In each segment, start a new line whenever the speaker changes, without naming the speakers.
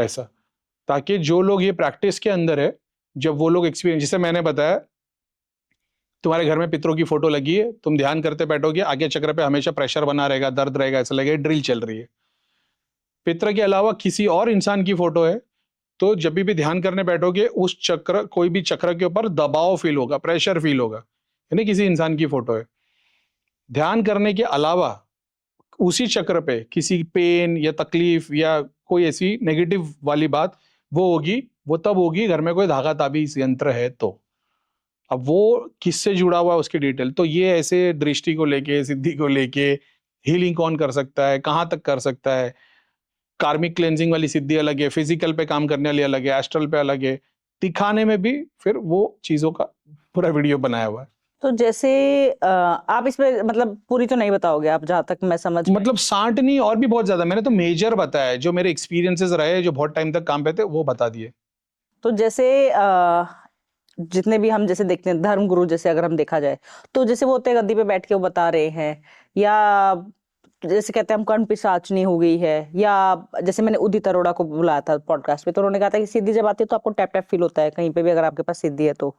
ऐसा, ताकि जो लोग ये प्रैक्टिस के अंदर है, जब वो लोग एक्सपीरियंस, जैसे मैंने बताया, तुम्हारे घर में पितरों की फोटो लगी है, तुम ध्यान करते बैठोगे, आगे चक्र पे हमेशा प्रेशर बना रहेगा, दर्द रहेगा, ऐसा लगेगा ड्रिल चल रही है। पितर के अलावा किसी और इंसान की फोटो है, तो जब भी ध्यान करने बैठोगे, उस चक्र, कोई भी चक्र के ऊपर दबाव फील होगा, प्रेशर फील होगा, यानी किसी इंसान की फोटो है। ध्यान करने के अलावा उसी चक्र पे किसी पेन या तकलीफ या कोई ऐसी नेगेटिव वाली बात वो होगी, वो तब होगी घर में कोई धागा ताबीज यंत्र है तो। अब वो किससे जुड़ा हुआ है उसकी डिटेल, तो ये ऐसे दृष्टि को लेके, सिद्धि को लेके, हीलिंग कौन कर सकता है, कहाँ तक कर सकता है, कार्मिक क्लेंजिंग वाली सिद्धि अलग है, फिजिकल पे काम करने वाली अलग है, एस्ट्रल पे अलग है, दिखाने में भी फिर वो चीजों का पूरा वीडियो बनाया हुआ है।
तो जैसे आप इसमें मतलब पूरी तो नहीं बताओगे आप, जहां तक मैं समझ,
मतलब 60 नहीं और भी बहुत ज्यादा, मैंने तो मेजर बताया, जो मेरे एक्सपीरियंसेस रहे, जो बहुत टाइम तक काम पे थे, वो बता दिए।
तो जैसे जितने भी हम जैसे देखते हैं धर्म गुरु, जैसे अगर हम देखा जाए तो जैसे वो होते गद्दी पे बैठ के वो बता रहे हैं, या जैसे कहते हैं हम कर्ण पिशाचनी हो गई है, या जैसे मैंने उदित अरोड़ा को बुलाया था पॉडकास्ट पे, तो उन्होंने कहा था कि सिद्धि जब आती है तो आपको टैप टैप फील होता है कहीं पे भी अगर आपके पास सिद्धि है तो।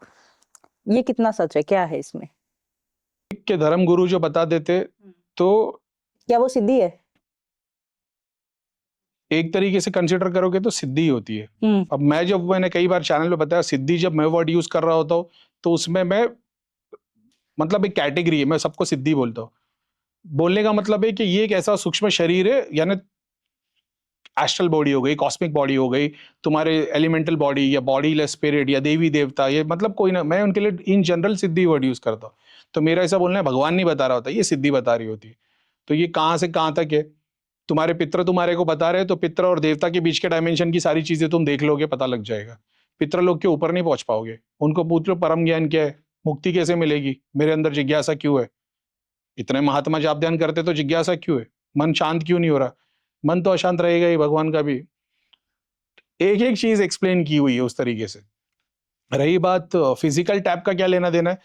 ये कितना सच है, क्या है इसमें?
के धर्म गुरु जो बता देते, तो
क्या वो सिद्धि है?
एक तरीके से कंसिडर करोगे तो सिद्धि ही होती है। अब मैंने कई बार चैनल पे बताया, सिद्धि जब मैं वर्ड यूज कर रहा होता हूँ तो उसमें मैं, मतलब एक कैटेगरी है, मैं सबको सिद्धि बोलता हूँ। बोलने का मतलब है कि ये एक ऐसा सूक्ष्म शरीर है, यानी एस्ट्रल बॉडी हो गई, कॉस्मिक बॉडी हो गई, तुम्हारे एलिमेंटल बॉडी या बॉडी लेस स्पिरिट या देवी देवता, ये मतलब कोई ना, मैं उनके लिए in general Siddhi word use करता हूँ। तो मेरा ऐसा बोलना है, भगवान नहीं बता रहा होता, ये सिद्धि बता रही होती है। तो ये कहाँ से कहाँ तक है, तुम्हारे पितर तुम्हारे को बता रहे हैं, तो पितर और देवता के बीच के डायमेंशन की सारी चीजें तुम देख लोगे, पता लग जाएगा। पितर लोग के ऊपर नहीं पहुंच पाओगे, उनको पूछ लो परम ज्ञान क्या है, मुक्ति कैसे मिलेगी, मेरे अंदर जिज्ञासा क्यों है, इतने महात्मा जाप ध्यान करते तो जिज्ञासा क्यों है, मन शांत क्यों नहीं हो रहा, मन तो अशांत रहेगा ही, भगवान का भी एक एक चीज एक्सप्लेन की हुई है उस तरीके से। रही बात फिजिकल टैप का क्या लेना देना है,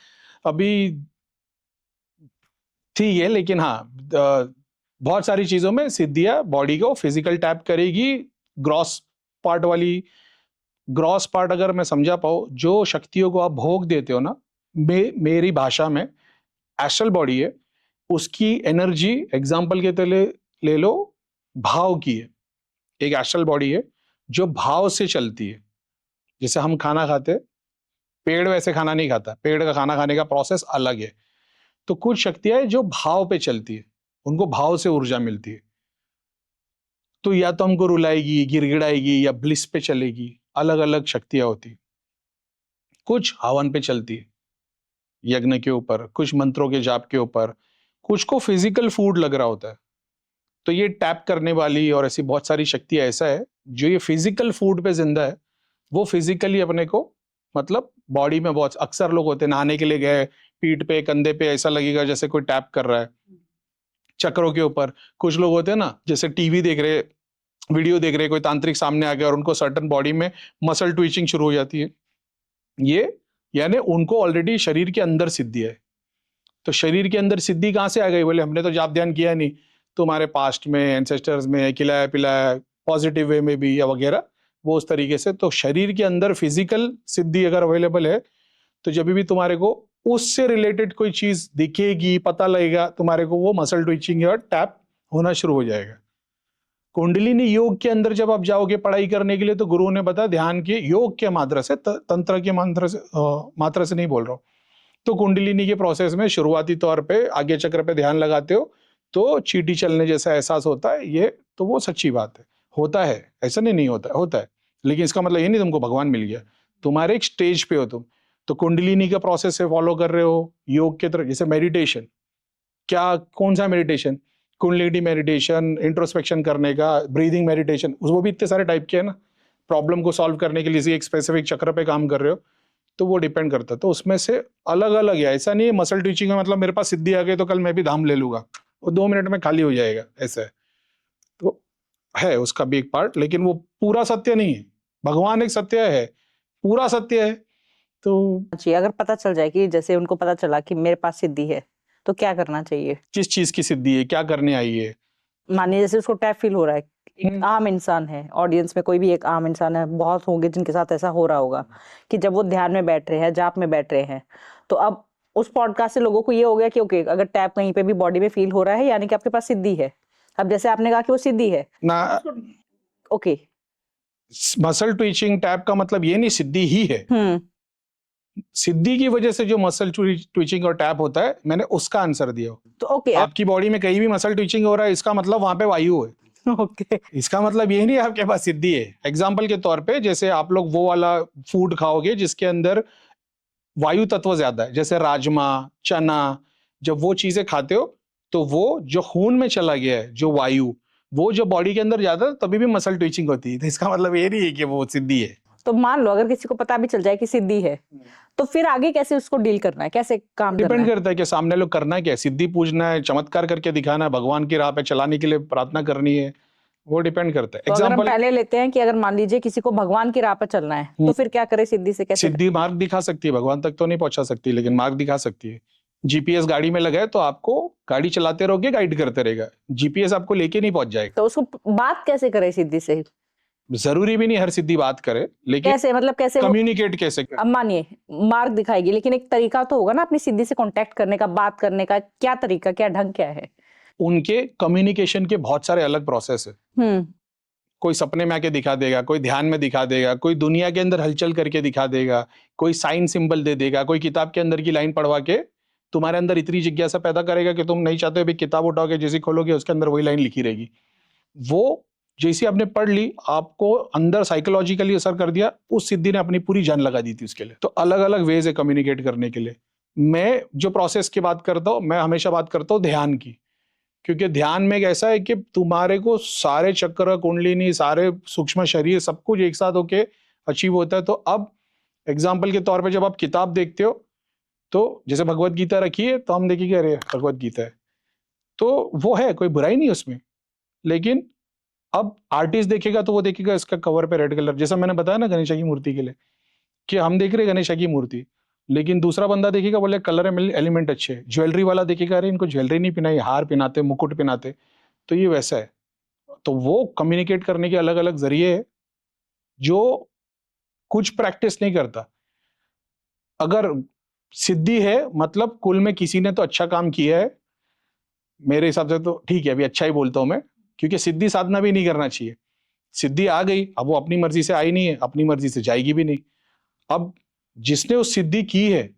अभी ठीक है, लेकिन हाँ, बहुत सारी चीजों में सिद्धियां बॉडी को फिजिकल टैप करेगी। ग्रॉस पार्ट वाली, ग्रॉस पार्ट अगर मैं समझा पाऊँ, जो शक्तियों को आप भोग देते हो ना, मेरी भाषा में एस्ट्रल बॉडी है, उसकी एनर्जी एग्जाम्पल के तले ले लो, भाव की है। एक एस्ट्रल बॉडी है जो भाव से चलती है। जैसे हम खाना खाते, पेड़ वैसे खाना नहीं खाता, पेड़ का खाना खाने का प्रोसेस अलग है। तो कुछ शक्तियां हैं जो भाव पे चलती है, उनको भाव से ऊर्जा मिलती है। तो या तो हमको रुलाएगी, गिड़गिड़ाएगी, या ब्लिस पे चलेगी, अलग अलग शक्तियां होती। कुछ हवन पे चलती है, यज्ञ के ऊपर, कुछ मंत्रों के जाप के ऊपर, कुछ को फिजिकल फूड लग रहा होता है। तो ये टैप करने वाली और ऐसी बहुत सारी शक्तियां ऐसा है, जो ये फिजिकल फूड पे जिंदा है, वो फिजिकली अपने को, मतलब बॉडी में बहुत अक्सर लोग होते हैं, नहाने के लिए गए, पीठ पे कंधे पे ऐसा लगेगा जैसे कोई टैप कर रहा है चक्रों के ऊपर। कुछ लोग होते हैं ना, जैसे टीवी देख रहे, वीडियो देख रहे, कोई तांत्रिक सामने आ गया और उनको सर्टन बॉडी में मसल ट्विचिंग शुरू हो जाती है, ये यानी उनको ऑलरेडी शरीर के अंदर सिद्धि है। तो शरीर के अंदर सिद्धि कहाँ से आ गई, बोले हमने तो जाप ध्यान किया नहीं, तुम्हारे पास्ट में, एंसेस्टर्स में खिलाया पिलाया, पॉजिटिव वे में भी या वगैरह, वो उस तरीके से। तो शरीर के अंदर फिजिकल सिद्धि अगर अवेलेबल है, तो जब भी तुम्हारे को उससे रिलेटेड कोई चीज दिखेगी, पता लगेगा तुम्हारे को, वो मसल ट्विचिंग या टैप होना शुरू हो जाएगा। कुंडलिनी योग के अंदर जब आप जाओगे पढ़ाई करने के लिए, तो गुरु ने बताया ध्यान के योग के मात्रा से, तंत्र के मात्रा से नहीं बोल रहा हूँ। तो कुंडलिनी के प्रोसेस में शुरुआती तौर पे आगे चक्र पे ध्यान लगाते हो तो चींटी चलने जैसा एहसास होता है, ये तो वो सच्ची बात है, होता है, ऐसा नहीं होता है, होता है। लेकिन इसका मतलब ये नहीं तुमको भगवान मिल गया, तुम्हारे एक स्टेज पे हो तुम। तो कुंडलिनी का प्रोसेस से फॉलो कर रहे हो योग के तरह, जैसे मेडिटेशन, क्या कौन सा मेडिटेशन, कुंडलिनी मेडिटेशन, इंट्रोस्पेक्शन करने का, ब्रीदिंग मेडिटेशन, वो भी इतने सारे टाइप के है ना, प्रॉब्लम को सॉल्व करने के लिए एक स्पेसिफिक चक्र पे काम कर रहे हो, तो वो डिपेंड करता है। तो उसमें से अलग अलग है, ऐसा नहीं है मसल टीचिंग का मतलब मेरे पास सिद्धि आ गई तो कल मैं भी धाम ले लूंगा, वो 2 मिनट में खाली हो जाएगा, ऐसा है। तो है उसका भी एक पार्ट, लेकिन वो पूरा सत्य नहीं है। भगवान एक सत्य है, पूरा सत्य है। तो
जी, अगर पता चल जाए कि जैसे उनको पता चला कि मेरे पास सिद्धि है, तो क्या करना चाहिए?
किस चीज की सिद्धि है, क्या करने आई है?
मानिए जैसे उसको टैप फील हो रहा है, एक आम इंसान है, ऑडियंस में कोई भी एक आम इंसान है, बहुत होंगे जिनके साथ ऐसा हो रहा होगा कि जब वो ध्यान में बैठ रहे हैं, जाप में बैठ रहे हैं, तो अब उस पॉडकास्ट से लोगों को ये हो गया कि ओके, अगर टैप कहीं पे भी बॉडी में फील हो रहा है यानी कि आपके पास सिद्धि है। अब जैसे आपने कहा कि वो सिद्धि है
ना,
ओके।
मसल ट्विचिंग टैप का मतलब ये नहीं सिद्धि ही है। सिद्धि की वजह से जो मसल ट्विचिंग और टैप होता है, मैंने उसका आंसर दिया।
तो ओके
आपकी बॉडी में कहीं भी मसल ट्विचिंग हो रहा है, इसका मतलब वहां पे वायु है।
ओके
इसका मतलब ये नहीं आपके पास सिद्धि है। एग्जाम्पल के तौर पे, जैसे आप लोग वो वाला फूड खाओगे जिसके अंदर वायु तत्व ज्यादा है, जैसे राजमा, चना, जब वो चीजें खाते हो तो वो जो खून में चला गया है, जो वायु, वो जो बॉडी के अंदर जाता है, तभी भी मसल ट्विचिंग होती है। तो इसका मतलब ये नहीं है कि वो सिद्धि है।
तो मान लो अगर किसी को पता भी चल जाए कि सिद्धि है, तो फिर आगे कैसे उसको डील करना है, कैसे काम करना
डिपेंड
है?
करता है कि सामने लोग करना क्या है। सिद्धि पूजना है, चमत्कार करके दिखाना है, भगवान की राह पे चलाने के लिए प्रार्थना करनी है, वो डिपेंड करता है।
तो अगर हम
एग्जाम्पल,
पहले लेते हैं कि अगर मान लीजिए किसी को भगवान की राह पर चलना है, तो फिर क्या करे? सिद्धि से कैसे?
सिद्धि मार्ग दिखा सकती है, भगवान तक तो नहीं पहुंचा सकती, लेकिन मार्ग दिखा सकती है। जीपीएस गाड़ी में लगा है तो आपको गाड़ी चलाते रहोगे, गाइड करते रहेगा, जीपीएस आपको लेके नहीं पहुंच जाएगा।
तो उसको बात कैसे करे सिद्धि से?
जरूरी भी नहीं हर सिद्धि बात करे, लेकिन
कैसे, मतलब कैसे वो,
कम्युनिकेट कैसे करे।
अब मानिए मार्ग दिखाएगी, लेकिन एक तरीका तो होगा ना अपनी सिद्धि से कांटेक्ट करने का, बात करने का, क्या तरीका, क्या ढंग क्या है?
उनके कम्युनिकेशन के बहुत सारे अलग प्रोसेस है। कोई सपने में आके दिखा देगा, कोई ध्यान में दिखा देगा, कोई दुनिया के अंदर हलचल करके दिखा देगा, कोई साइन सिंबल दे देगा, कोई किताब के अंदर की लाइन पढ़वा के तुम्हारे अंदर इतनी जिज्ञासा पैदा करेगा कि तुम नहीं चाहते, भी किताब उठाओगे, जैसी खोलोगे उसके अंदर वही लाइन लिखी रहेगी। वो जैसी आपने पढ़ ली, आपको अंदर साइकोलॉजिकली असर कर दिया, उस सिद्धि ने अपनी पूरी जान लगा दी थी उसके लिए। तो अलग अलग वेज है कम्युनिकेट करने के लिए। मैं जो प्रोसेस की बात करता हूँ, मैं हमेशा बात करता हूँ ध्यान की, क्योंकि ध्यान में एक ऐसा है कि तुम्हारे को सारे चक्र, कुंडलिनी, सारे सूक्ष्म शरीर, सब कुछ एक साथ होके अचीव होता है। तो अब एग्जाम्पल के तौर पे जब आप किताब देखते हो, तो जैसे भगवत गीता रखी है, तो हम देखेंगे अरे भगवत गीता है, तो वो है, कोई बुराई नहीं उसमें। लेकिन अब आर्टिस्ट देखेगा तो वो देखेगा इसका कवर पे रेड कलर, जैसा मैंने बताया ना गणेशा की मूर्ति के लिए, कि हम देख रहे हैं गणेशा की मूर्ति, लेकिन दूसरा बंदा देखेगा, बोले कलर एलिमेंट अच्छे है। ज्वेलरी वाला देखेगा, अरे इनको ज्वेलरी नहीं पहनाई, हार पहनाते, मुकुट पहनाते, तो ये वैसा है। तो वो कम्युनिकेट करने के अलग अलग जरिए है, जो कुछ प्रैक्टिस नहीं करता। अगर सिद्धि है मतलब कुल में किसी ने तो अच्छा काम किया है, मेरे हिसाब से तो ठीक है, अभी अच्छा ही बोलता हूं मैं, क्योंकि सिद्धि साधना भी नहीं करना चाहिए। सिद्धि आ गई, अब वो अपनी मर्जी से आई नहीं है, अपनी मर्जी से जाएगी भी नहीं। अब जिसने उस सिद्धि की है,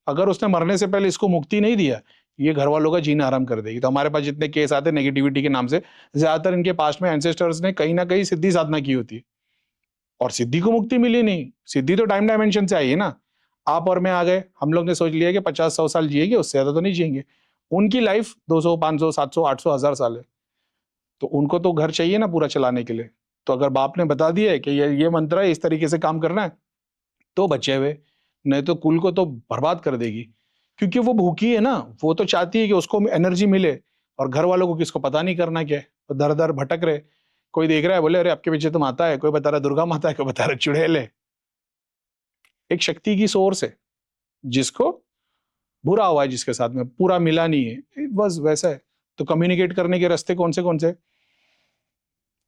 अगर उसने मरने से पहले इसको मुक्ति नहीं दिया, ये घर वालों का जीना आराम कर देगी। तो हमारे पास जितने केस आते हैं नेगेटिविटी के नाम से, ज्यादातर इनके पास्ट में एंसेस्टर्स ने कहीं ना कहीं सिद्धि साधना की होती है, और सिद्धि को मुक्ति मिली नहीं। सिद्धि तो टाइम डायमेंशन से आई है ना। आप और मैं आ गए, हम लोग ने सोच लिया कि 50-100 साल जिएंगे, उससे ज्यादा तो नहीं जिएंगे। उनकी लाइफ 200, 500, 700, 800, 1000 साल है, तो उनको तो घर चाहिए ना पूरा चलाने के लिए। तो अगर बाप ने बता दिया है कि ये मंत्र है, इस तरीके से काम करना है, तो बचे हुए, नहीं तो कुल को तो बर्बाद कर देगी। क्योंकि वो भूखी है ना, वो तो चाहती है कि उसको एनर्जी मिले, और घर वालों को किसको पता नहीं करना क्या है, तो दर दर भटक रहे। कोई देख रहा है, बोले अरे आपके पीछे तो माता है, कोई बता रहा दुर्गा माता है, कोई बता रहा चुड़ैल है। एक शक्ति की सोर्स है, जिसको बुरा हुआ है, जिसके साथ में पूरा मिला नहीं है, बस वैसा है। तो कम्युनिकेट करने के रास्ते कौन से?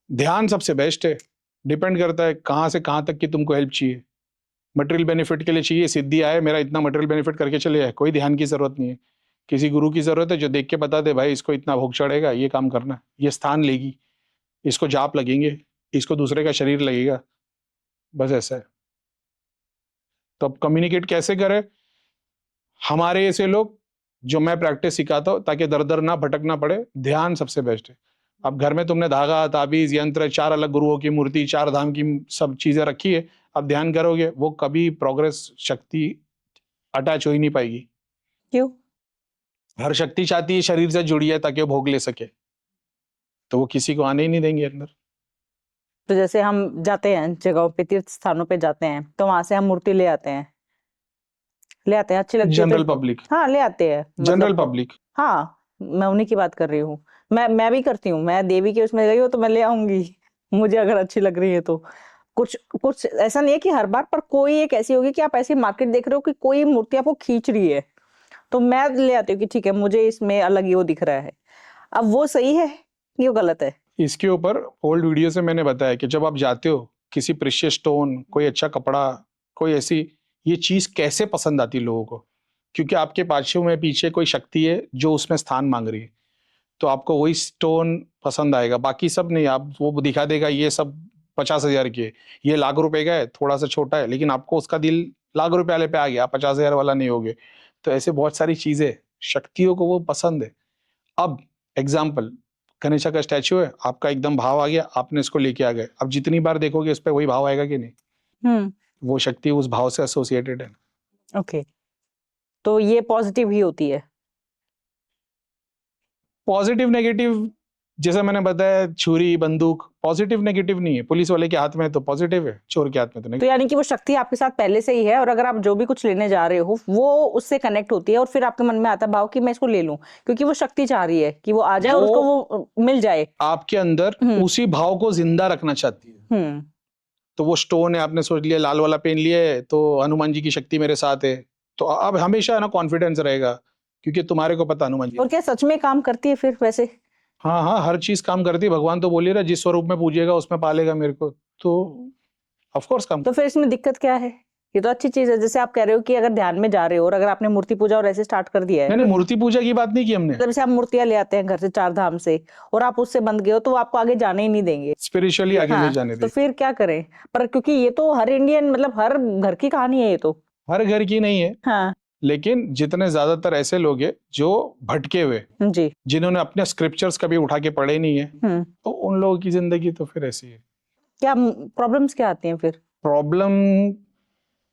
ध्यान सबसे बेस्ट है। डिपेंड करता है कहां से कहां तक की तुमको हेल्प चाहिए। मटेरियल बेनिफिट के लिए चाहिए, सिद्धि आए, मेरा इतना मटेरियल बेनिफिट करके चले जाए, कोई ध्यान की जरूरत नहीं है। किसी गुरु की जरूरत है जो देख के बता दे, भाई इसको इतना भोग चढ़ेगा, ये काम करना, ये स्थान लेगी, इसको जाप लगेंगे, इसको दूसरे का शरीर लगेगा, बस ऐसा है। तो अब कम्युनिकेट कैसे करें? हमारे ऐसे लोग, जो मैं प्रैक्टिस सिखाता हूँ, ताकि दर दर ना भटकना पड़े, ध्यान सबसे बेस्ट है। अब घर में तुमने धागा, ताबीज, यंत्र, 4 अलग गुरुओं की मूर्ति, 4 धाम की सब चीजें रखी है, अब ध्यान करोगे, वो कभी प्रोग्रेस शक्ति अटैच हो ही नहीं पाएगी।
क्यों?
हर शक्ति चाहती है शरीर से जुड़ी है ताकि वो भोग ले सके, तो वो किसी को आने ही नहीं देंगे अंदर।
तो जैसे हम जाते हैं जगहों पे, तीर्थ स्थानों पे जाते हैं, तो वहां से हम मूर्ति ले आते हैं, अच्छी लगती है
जनरल
तो
पब्लिक,
हाँ ले आते हैं,
जनरल
मतलब
पब्लिक,
हाँ मैं उन्हीं की बात कर रही हूँ। मैं भी करती हूँ, मैं देवी के उसमें गई हूँ तो मैं ले आऊंगी मुझे अगर अच्छी लग रही है तो। कुछ कुछ ऐसा नहीं है कि हर बार, पर कोई एक ऐसी होगी कि आप ऐसी मार्केट देख रहे हो कि कोई मूर्ति आपको खींच रही है, तो मैं ले आती हूँ कि ठीक है मुझे इसमें अलग ही वो दिख रहा है। अब वो सही है कि वो गलत है?
इसके ऊपर ओल्ड वीडियो से मैंने बताया कि जब आप जाते हो किसी प्रेशियस स्टोन, कोई अच्छा कपड़ा, कोई ऐसी, ये चीज कैसे पसंद आती है लोगों को, क्योंकि आपके पाछू में पीछे कोई शक्ति है जो उसमें स्थान मांग रही है, तो आपको वही स्टोन पसंद आएगा, बाकी सब नहीं। आप वो दिखा देगा ये सब 50,000 के, ये लाख रुपए का है, थोड़ा सा छोटा है, लेकिन आपको उसका दिल लाख रुपए वाले पे आ गया, आप 50,000 वाला नहीं होगे। तो ऐसे बहुत सारी चीजें, शक्तियों को वो पसंद है। अब एग्जाम्पल, गणेशा का स्टैचू है, आपका एकदम भाव आ गया, आपने इसको लेके आ गए, अब जितनी बार देखोगे उस पर वही भाव आएगा कि नहीं?
हम्म।
वो शक्ति उस भाव से एसोसिएटेड है।
ओके, तो ये पॉजिटिव ही होती है।
पॉजिटिव नेगेटिव, जैसा मैंने बताया, छुरी बंदूक पॉजिटिव नेगेटिव नहीं है। पुलिस वाले के हाथ में तो पॉजिटिव है, चोर के हाथ में तो
तो
नेगेटिव।
यानी कि वो शक्ति आपके साथ पहले से ही है, और अगर आप जो भी कुछ लेने जा रहे हो वो उससे कनेक्ट होती है, और फिर आपके मन में आता है भाव कि मैं इसको ले लूं, क्योंकि वो शक्ति चाह रही है कि वो आ जाए और उसको वो मिल जाए।
आपके अंदर उसी भाव को जिंदा रखना चाहती है। तो वो स्टोन है, आपने सोच लिया लाल वाला पेन लिया है तो हनुमान जी की शक्ति मेरे साथ है, तो अब हमेशा ना कॉन्फिडेंस रहेगा, क्योंकि तुम्हारे को पता हनुमान जी।
और क्या सच में काम करती है फिर वैसे?
हाँ हाँ, हर चीज काम करती है। भगवान तो बोलिए रहा, जिस स्वरूप में पूजिएगा उसमें पालेगा मेरे को, तो ऑफ कोर्स काम।
तो फिर इसमें दिक्कत क्या है? ये तो अच्छी चीज है। जैसे आप कह रहे हो कि अगर ध्यान में जा रहे हो और अगर आपने मूर्ति पूजा और ऐसे स्टार्ट कर दिया है,
मैंने मूर्ति पूजा की बात नहीं की हमने।
जब से आप मूर्तियां ले आते हैं घर से 4 धाम से और आप उससे बंध गए हो, तो वो आपको आगे जाने ही नहीं देंगे,
स्पिरिचुअली आगे नहीं जाने
तो
दे।
फिर क्या करें? पर क्योंकि ये तो हर इंडियन, मतलब हर घर की कहानी है ये तो।
हर घर की नहीं है,
हाँ
लेकिन जितने ज्यादातर ऐसे लोग हैं जो भटके हुए,
जी।
जिन्होंने अपने स्क्रिप्चर्स कभी उठा के पढ़े नहीं है, तो उन लोगों की जिंदगी तो फिर ऐसी है।
क्या प्रॉब्लम्स क्या आती हैं फिर?
प्रॉब्लम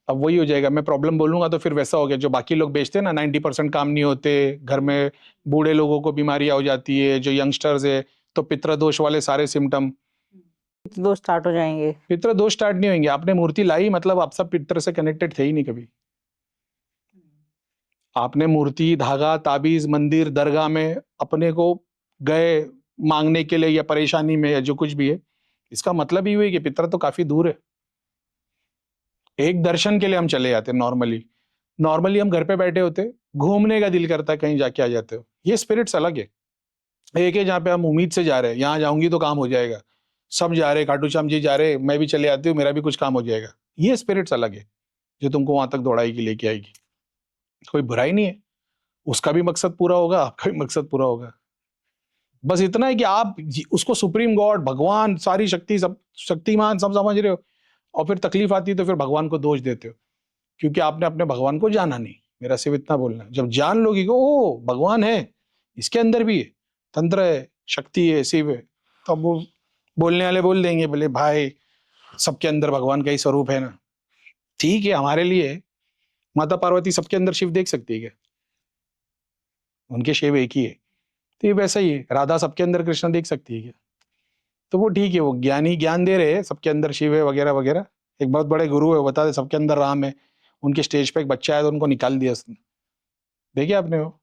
अब वही हो जाएगा, मैं प्रॉब्लम बोलूंगा तो फिर वैसा हो गया जो बाकी लोग बेचते हैं ना, 90% काम नहीं होते घर में, बूढ़े लोगों को बीमारियां हो जाती है, जो यंगस्टर्स है तो पितृदोष वाले सारे सिम्टम।
दो स्टार्ट हो जाएंगे।
पितृदोष स्टार्ट नहीं होंगे, आपने मूर्ति लाई मतलब आप सब पितृ से कनेक्टेड थे ही नहीं कभी। आपने मूर्ति, धागा, ताबीज, मंदिर, दरगाह में अपने को गए मांगने के लिए या परेशानी में या जो कुछ भी है, इसका मतलब ही हुई कि पितर तो काफी दूर है। एक दर्शन के लिए हम चले जाते नॉर्मली हम घर पे बैठे होते, घूमने का दिल करता है, कहीं जाके आ जाते हो। ये स्पिरिट्स अलग है। एक है जहाँ पे हम उम्मीद से जा रहे हैं, यहाँ जाऊंगी तो काम हो जाएगा, सब जा रहे, खाटू श्याम जी जा रहे, मैं भी चले आती हूँ, मेरा भी कुछ काम हो जाएगा। ये स्पिरिट्स अलग है जो तुमको वहां तक दौड़ाएगी, लेके आएगी। कोई बुराई नहीं है, उसका भी मकसद पूरा होगा, आपका भी मकसद पूरा होगा। बस इतना है कि आप उसको सुप्रीम गॉड, भगवान, सारी शक्ति, सब शक्तिमान सब समझ रहे हो, और फिर तकलीफ आती है तो फिर भगवान को दोष देते हो, क्योंकि आपने अपने भगवान को जाना नहीं। मेरा सिर्फ इतना बोलना है, जब जान लोगे कि ओ भगवान है, इसके अंदर भी है, तंत्र है, शक्ति है, शिव है, तो अब वो बोलने वाले बोल देंगे, बोले भाई सबके अंदर भगवान का ही स्वरूप है ना। ठीक है, हमारे लिए माता पार्वती सबके अंदर शिव देख सकती है क्या? उनके शिव एक ही है। तो ये वैसा ही है, राधा सबके अंदर कृष्ण देख सकती है क्या? तो वो ठीक है, वो ज्ञानी ज्ञान दे रहे हैं सबके अंदर शिव है वगैरह वगैरह। एक बहुत बड़े गुरु है, बता दे सबके अंदर राम है, उनके स्टेज पे एक बच्चा है तो उनको निकाल दिया उसने, देखिए आपने वो।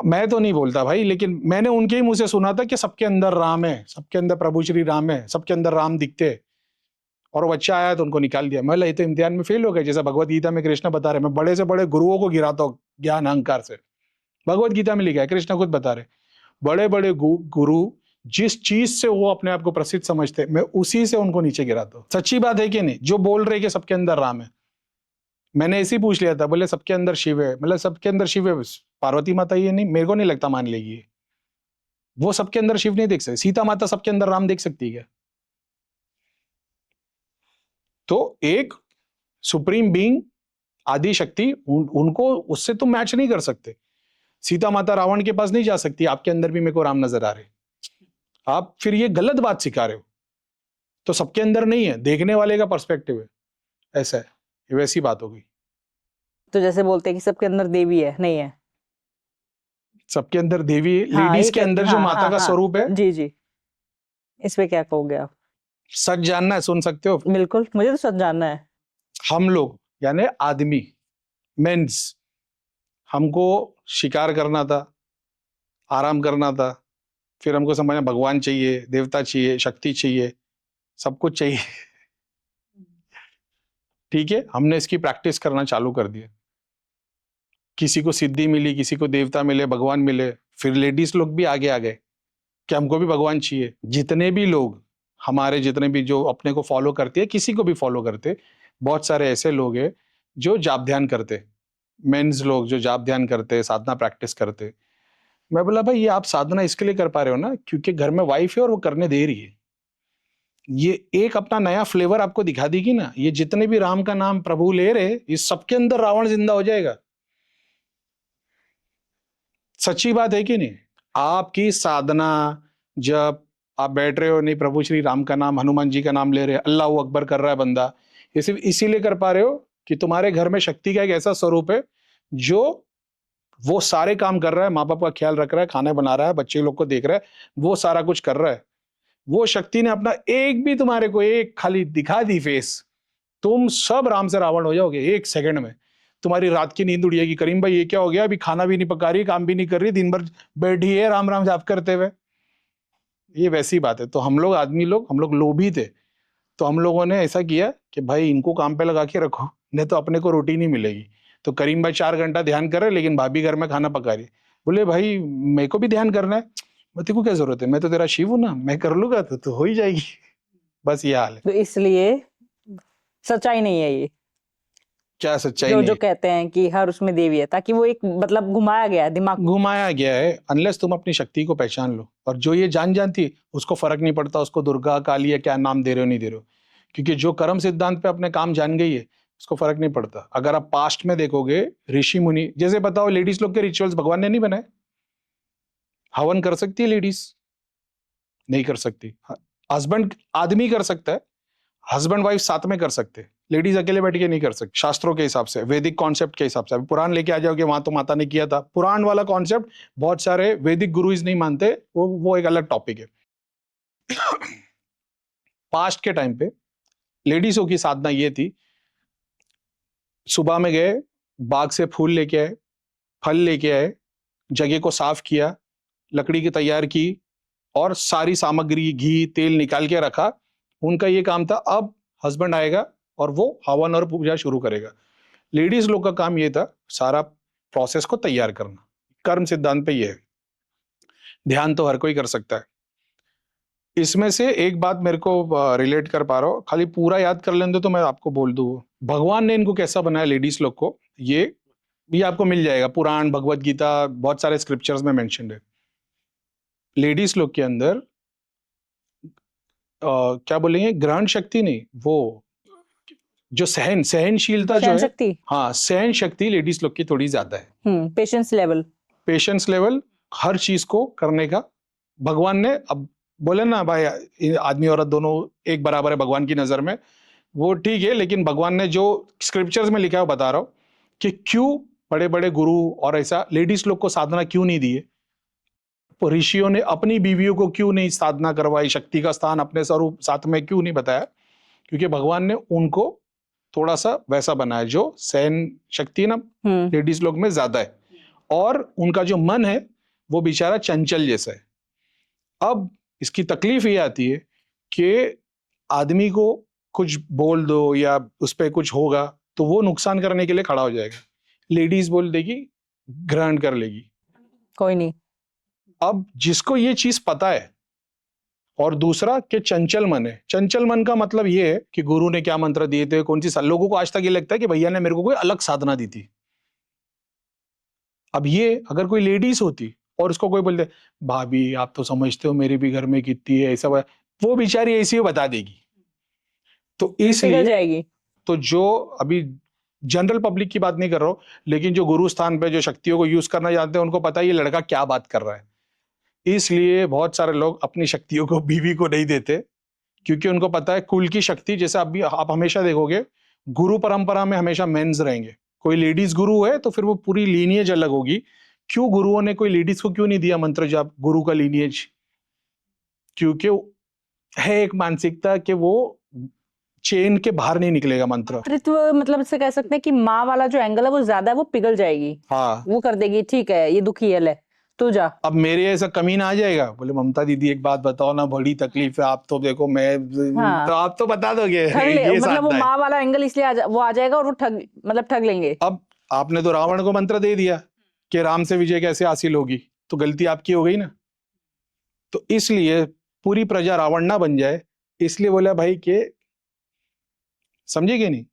मैं तो नहीं बोलता भाई, लेकिन मैंने उनके ही मुंह से सुना था कि सबके अंदर राम है, सबके अंदर प्रभु श्री राम है, सबके अंदर राम दिखते हैं, और वो बच्चा आया तो उनको निकाल दिया। मैं ये तो इम्तिहान में फेल हो गए, जैसा भगवत गीता में कृष्ण बता रहे, मैं बड़े से बड़े गुरुओं को गिराता हूँ ज्ञान अहंकार से। भगवत गीता में लिखा है, कृष्ण खुद बता रहे, बड़े बड़े गुरु जिस चीज से वो अपने आप को प्रसिद्ध समझते, मैं उसी से उनको नीचे गिराता हूँ। सच्ची बात है कि नहीं? जो बोल रहे कि सबके अंदर राम है, मैंने ऐसे ही पूछ लिया था, बोले सबके अंदर शिव है, मतलब सबके अंदर शिव है, पार्वती माता ये नहीं, मेरे को नहीं लगता मान लेगी। वो सबके अंदर शिव नहीं देख सकती, सीता माता सबके अंदर राम देख सकती है क्या? तो एक सुप्रीम बीइंग, आदि शक्ति, उनको उससे तुम मैच नहीं कर सकते। सीता माता रावण के पास नहीं जा सकती, आपके अंदर भी मेरे को राम नजर आ रहे, आप फिर ये गलत बात सिखा रहे हो। तो सबके अंदर नहीं है, देखने वाले का पर्सपेक्टिव है, ऐसा है, ये वैसी बात हो गई।
तो जैसे बोलते हैं कि सबके अंदर देवी है, नहीं है?
सबके अंदर देवी,
हाँ,
लेडीज
ये
के अंदर जो माता का स्वरूप है।
जी जी, इस पे क्या कहोगे आप?
सच जानना है, सुन सकते हो?
बिल्कुल, मुझे तो सच जानना है।
हम लोग यानी आदमी, मेंस, हमको शिकार करना था, आराम करना था, फिर हमको समझना भगवान चाहिए, देवता चाहिए, शक्ति चाहिए, सब कुछ चाहिए। ठीक है, हमने इसकी प्रैक्टिस करना चालू कर दिया। किसी को सिद्धि मिली, किसी को देवता मिले, भगवान मिले, फिर लेडीज लोग भी आगे आ गए कि हमको भी भगवान चाहिए। जितने भी लोग हमारे, जितने भी जो अपने को फॉलो करते हैं, किसी को भी फॉलो करते, बहुत सारे ऐसे लोग हैं जो जाप ध्यान करते, मेंस लोग जो जाप ध्यान करते, साधना प्रैक्टिस करते। मैं बोला भाई ये आप साधना इसके लिए कर पा रहे हो ना क्योंकि घर में वाइफ है और वो करने दे रही है। ये एक अपना नया फ्लेवर आपको दिखा देगी ना, ये जितने भी राम का नाम प्रभु ले रहे, इस सबके अंदर रावण जिंदा हो जाएगा। सच्ची बात है कि नहीं? आपकी साधना, जब आप बैठ रहे हो, नहीं प्रभु श्री राम का नाम, हनुमान जी का नाम ले रहे, अल्लाह अकबर कर रहा है बंदा, ये सिर्फ इसीलिए कर पा रहे हो कि तुम्हारे घर में शक्ति का एक ऐसा स्वरूप है जो वो सारे काम कर रहा है, माँ बाप का ख्याल रख रहा है, खाना बना रहा है, बच्चे लोग को देख रहा है, वो सारा कुछ कर रहा है। वो शक्ति ने अपना एक भी तुम्हारे को एक खाली दिखा दी फेस, तुम सब राम से रावण हो जाओगे 1 सेकंड में। तुम्हारी रात की नींद उड़ेगी, करीम भाई ये क्या हो गया, अभी खाना भी नहीं पका रही, काम भी नहीं कर रही, दिन भर बैठी है राम राम जाप करते हुए। ये वैसी बात है। तो हम लोग आदमी लोग, हम लोग लोभी थे, तो हम लोगों ने ऐसा किया कि भाई इनको काम पे लगा के रखो, नहीं तो अपने को रोटी नहीं मिलेगी। तो करीम भाई 4 घंटा ध्यान कर रहे, लेकिन भाभी घर में खाना पका रही। बोले भाई मेरे को भी ध्यान करना है। मैं तेरे को क्या जरूरत है, मैं तो तेरा शिव हूं ना, मैं कर लूंगा तो हो ही जाएगी। बस ये हाल है।
तो इसलिए सच्चाई नहीं है ये,
क्या सच्चाई
जो
नहीं
जो
है?
कहते हैं कि हर उसमें देवी है, ताकि वो एक मतलब घुमाया गया है दिमाग को।
घुमाया गया है। अनलेस तुम अपनी शक्ति को पहचान लो, और जो ये जानती है उसको फर्क नहीं पड़ता उसको दुर्गा काली या क्या नाम दे रहे हो नहीं दे रहे हो, क्योंकि जो कर्म सिद्धांत पे अपने काम जान गई है उसको फर्क नहीं पड़ता। अगर आप पास्ट में देखोगे, ऋषि मुनि, जैसे बताओ लेडीज लोग के रिचुअल्स भगवान ने नहीं बनाए? हवन कर सकती है लेडीज? नहीं कर सकती। हस्बैंड आदमी कर सकता है, हस्बैंड वाइफ साथ में कर सकते हैं, लेडीज अकेले बैठ के नहीं कर सकती। शास्त्रों के हिसाब से, वैदिक कॉन्सेप्ट के हिसाब से। अभी पुराण लेके आ जाओगे, वहां तो माता ने किया था, पुराण वाला कॉन्सेप्ट बहुत सारे वैदिक गुरुज नहीं मानते, वो एक अलग टॉपिक है। पास्ट के टाइम पे लेडीजों की साधना ये थी, सुबह में गए, बाग से फूल लेके आए, फल लेके आए, जगह को साफ किया, लकड़ी की तैयार की, और सारी सामग्री घी तेल निकाल के रखा। उनका ये काम था, अब हस्बैंड आएगा और वो हवन और पूजा शुरू करेगा। लेडीज लोग का काम ये था सारा प्रोसेस को तैयार करना। कर्म सिद्धांत पे ये है। ध्यान तो हर कोई कर सकता है। इसमें से एक बात मेरे को रिलेट कर पा रहा हूँ, खाली पूरा याद कर लेंगे तो मैं आपको बोल दूँ भगवान ने इनको कैसा बनाया लेडीज लोग को। ये भी आपको मिल जाएगा, पुराण, भगवत गीता, बहुत सारे स्क्रिप्चर्स में मेंशन्ड है। लेडीज लोग के अंदर क्या बोलेंगे, ग्रहण शक्ति नहीं, वो जो सहनशीलता जो
सहन
है,
शक्ति,
हाँ सहन शक्ति लेडीज लोग की थोड़ी ज्यादा है।
पेशेंस लेवल,
पेशेंस लेवल, हर चीज को करने का भगवान ने, अब बोले ना भाई आदमी औरत दोनों एक बराबर है भगवान की नजर में, वो ठीक है, लेकिन भगवान ने जो स्क्रिप्चर्स में लिखा है बता रहा हूं कि क्यों बड़े बड़े गुरु और ऐसा लेडीज लोग को साधना क्यों नहीं दी है। ऋषियों ने अपनी बीवियों को क्यों नहीं साधना करवाई, शक्ति का स्थान अपने स्वरूप साथ में क्यों नहीं बताया? क्योंकि भगवान ने उनको थोड़ा सा वैसा बनाया, जो सहन शक्ति ना लेडीज लोग में ज्यादा है, और उनका जो मन है वो बेचारा चंचल जैसा है। अब इसकी तकलीफ ये आती है कि आदमी को कुछ बोल दो या उस पर कुछ होगा तो वो नुकसान करने के लिए खड़ा हो जाएगा। लेडीज बोल देगी, ग्रहण कर लेगी,
कोई नहीं।
अब जिसको ये चीज पता है, और दूसरा कि चंचल मन है। चंचल मन का मतलब ये है कि गुरु ने क्या मंत्र दिए थे, कौन सी लोगों को आज तक ये लगता है कि भैया ने मेरे को कोई अलग साधना दी थी। अब ये अगर कोई लेडीज होती और उसको कोई बोलते भाभी आप तो समझते हो मेरे भी घर में कितनी है, ऐसा वो बेचारी ऐसी ही बता देगी। तो
पिघल
इसलिए
जाएगी।
तो जो अभी जनरल पब्लिक की बात नहीं कर रहा हूं, लेकिन जो गुरु स्थान पे जो शक्तियों को यूज करना जानते हैं उनको पता है ये लड़का क्या बात कर रहा है। इसलिए बहुत सारे लोग अपनी शक्तियों को बीवी को नहीं देते, क्योंकि उनको पता है कुल की शक्ति, जैसे अभी आप हमेशा देखोगे गुरु परंपरा में हमेशा मेंस रहेंगे। कोई लेडीज गुरु है तो फिर वो पूरी लीनियज अलग होगी। क्यों गुरुओं ने कोई लेडीज को क्यों नहीं दिया मंत्र जाप, गुरु का लीनियज? क्योंकि है एक मानसिकता कि वो चेन के बाहर नहीं निकलेगा मंत्र।
मातृत्व मतलब इससे कह सकते हैं कि माँ वाला जो एंगल है वो ज्यादा है, वो पिघल जाएगी।
हाँ,
वो कर देगी, ठीक है ये दुखी है, ले तू जा।
अब मेरे ऐसा कमीना आ जाएगा, बोले ममता दीदी एक बात बताओ ना, बड़ी तकलीफ है, आप तो देखो मैं
हाँ।
तो आप तो बता दोगे
ठग ले,
ये
मतलब वो
साधना है।
माँ वाला एंगल इसलिए वो आ जाएगा और वो ठग लेंगे।
अब आपने तो रावण को मंत्र दे दिया कि राम से विजय कैसे हासिल होगी, तो गलती आपकी हो गई ना। तो इसलिए पूरी प्रजा रावण ना बन जाए, इसलिए बोला भाई कि समझेगे नहीं,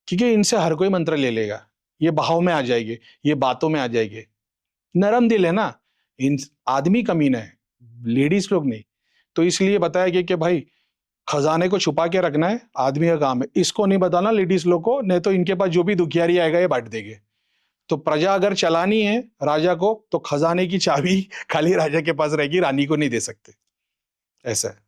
क्योंकि इनसे हर कोई मंत्र ले लेगा, ये भाव में आ जाएंगे, ये बातों में आ जाएंगे। नरम दिल है ना, इन आदमी कमीना है, लेडीज लोग नहीं। तो इसलिए बताया गया कि भाई खजाने को छुपा के रखना है, आदमी का काम है, इसको नहीं बताना लेडीज लोग को, नहीं तो इनके पास जो भी दुखियारी आएगा ये बांट देंगे। तो प्रजा अगर चलानी है राजा को, तो खजाने की चाबी खाली राजा के पास रहेगी, रानी को नहीं दे सकते, ऐसा है।